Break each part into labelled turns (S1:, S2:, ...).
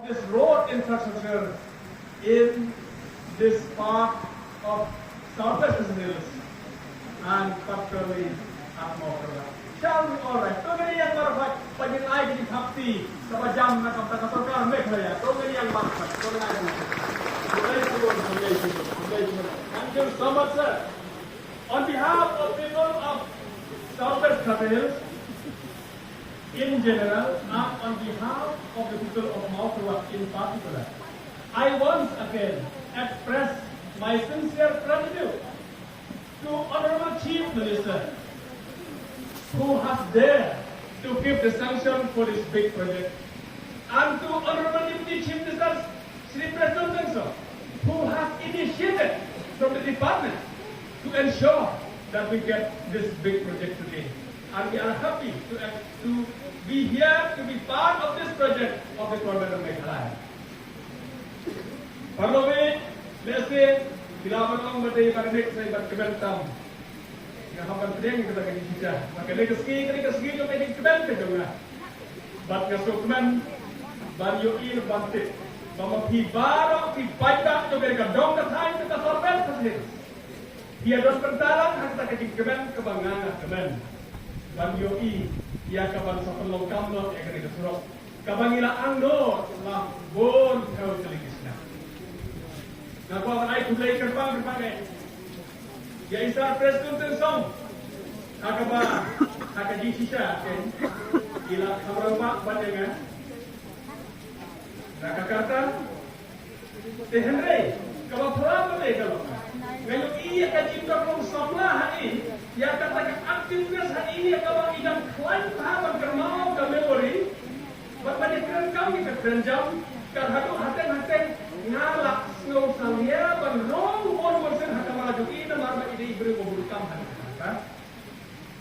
S1: this road infrastructure in this part of southwest hills and particularly at MAWKYRWAT. Shall we all right? Kung ganyan marafat, pag-inay din hapti sa pajam na kapta-kapta meklaya. Kung ganyan marafat, kung ganyan Thank you so much, sir. On behalf of people of southwest hills, in general, and on behalf of the people of MAWKYRWAT in particular, I once again express my sincere gratitude to Honorable Chief Minister, who has dared to give the sanction for this big project, and to Honorable Deputy Chief Minister, Shri Shaduh Rangthong, who has initiated from the department to ensure that we get this big project today. And we are happy to be here to be part of this project of the government of Meghalaya. Parliament, let's say, kailangan ang matay parinig sa iba't kabentam. Ngahapan pedeng kita kini kita. Maka kasi yung pedeng keben kedong na. Bat ngasukman, banyo il bantik. Mama pibaro, pipaita, yung kaya kadong katay, kita sorben kasi. Dia don pentalan, hasta kajing keben kebangan keben. Banyo i, ia kaban sa pelongkam no, ia kena kesurok. Kabangila angdo, lah bon kau telikisna. Ngaku akan ai kulai kerbang eh. Ya isar Presiden Tensong. Kakaba, kakaji sisa kan. Ila kamramba pandangan. Nakakata. Tehenre, kalau perang boleh kalau. Ngayon iya kaji kakong samla hari. Ya katakan aktivitas hari ini kalau idang klaim tahapan kermau ke memori. Bapak keren kami ke kerenjam. Karena haten ngalak snow salia ban rong on version hakama juki na marba ide ibre ko bulkam han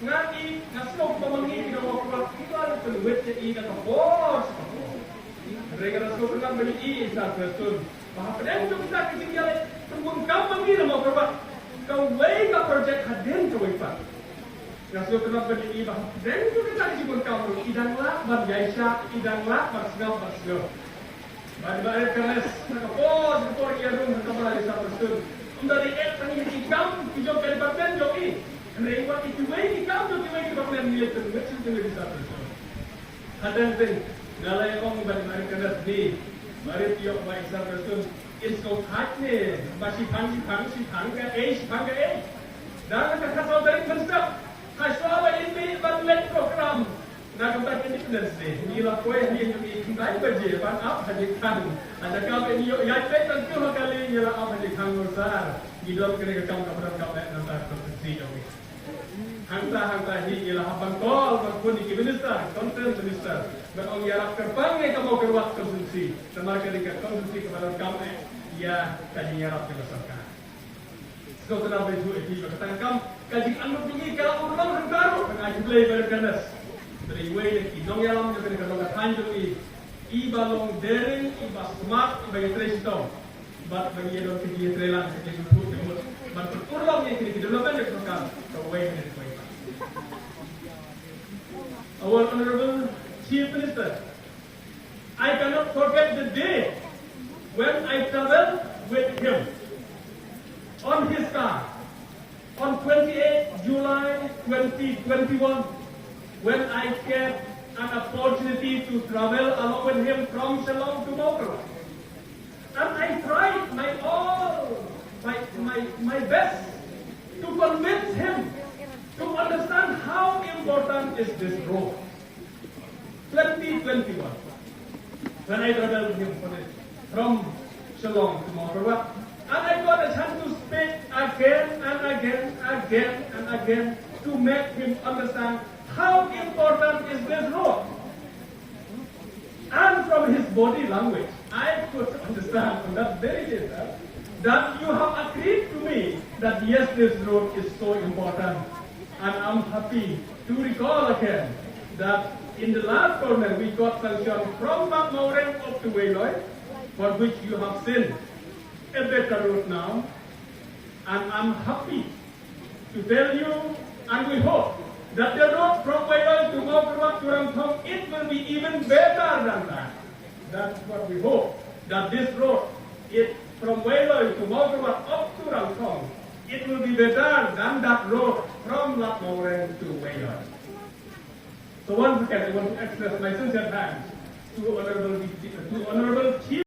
S1: ngaki nasno pamangi ida ko ko kila ko wette ida ko boss regara so kan beli i sa betul bahwa pedang itu kita ketinggalan tunggu kampung ini mau berbuat kau ka project hadir ke wipa nasno kan beli i bahwa pedang itu kita ketinggalan kampung idang lah ban yaisha idang lah basgau Bagi-bagi kelas, nakapos, kapor iarong nakamala sa person. Kung dari tanging ikam, kijog ka department, joki. Ang reiwa ituway, ikam, joki department nila ito. Ngatsin ito sa person. Hadang din, nalay akong bagi-bagi kelas ni, marit yok ba sa person. Isko hak ni, sipang ka eh. Dahil nakasaw dari konsep, kasaw ba ini batlet program. Nakamtak independence day. Nila ko ay hindi yung ikintay ba dyan? Pan up, hadikan. At saka ba niyo, yagpay ng tuha kali nila up, hadikan mo sar. Gidol ka rin kakam kaparan kapay ng tatang siyo. Hangta hi nila habang call, magpuni ki minister, content minister. Ang yarap kerpang ay MAWKYRWAT konsumsi. Sama ka rin konsumsi kaparan kapay, ya kanyang yarap ka sarka. So, tanap ito ito. Katangkam, kajing anong tungi ka ulang hangkaro. Nag-ajublay berkanas. Dari weiloi nong yalam jo kene kalonga tanjo iba long dering iba smart iba yetrestong bat bagi yedon kidi yetrelan kidi put kemut bat turlong ye kidi development jo kan to way ne way. Our Honorable Chief Minister, I cannot forget the day when I traveled with him on his car on 28 July 2021. When I get an opportunity to travel along with him from Shillong to MAWKYRWAT. And I tried my best to convince him to understand how important is this road. 2021, when I traveled with him from Shillong to MAWKYRWAT, and I got a chance to speak again and again to make him understand how important is this road? And from his body language, I could understand from that very day that you have agreed to me that yes, this road is so important. And I'm happy to recall again that in the last corner we got sanction from Maureng up to Weiloi, for which you have seen a better road now. And I'm happy to tell you, and we hope that the road from weiloi to MAWKYRWAT to Rangthong, it will be even better than that. That's what we hope, that this road, from weiloi to MAWKYRWAT up to Rangthong, it will be better than that road from Lapmoreng to weiloi. So once again, I want to express my sincere thanks to Honorable Chief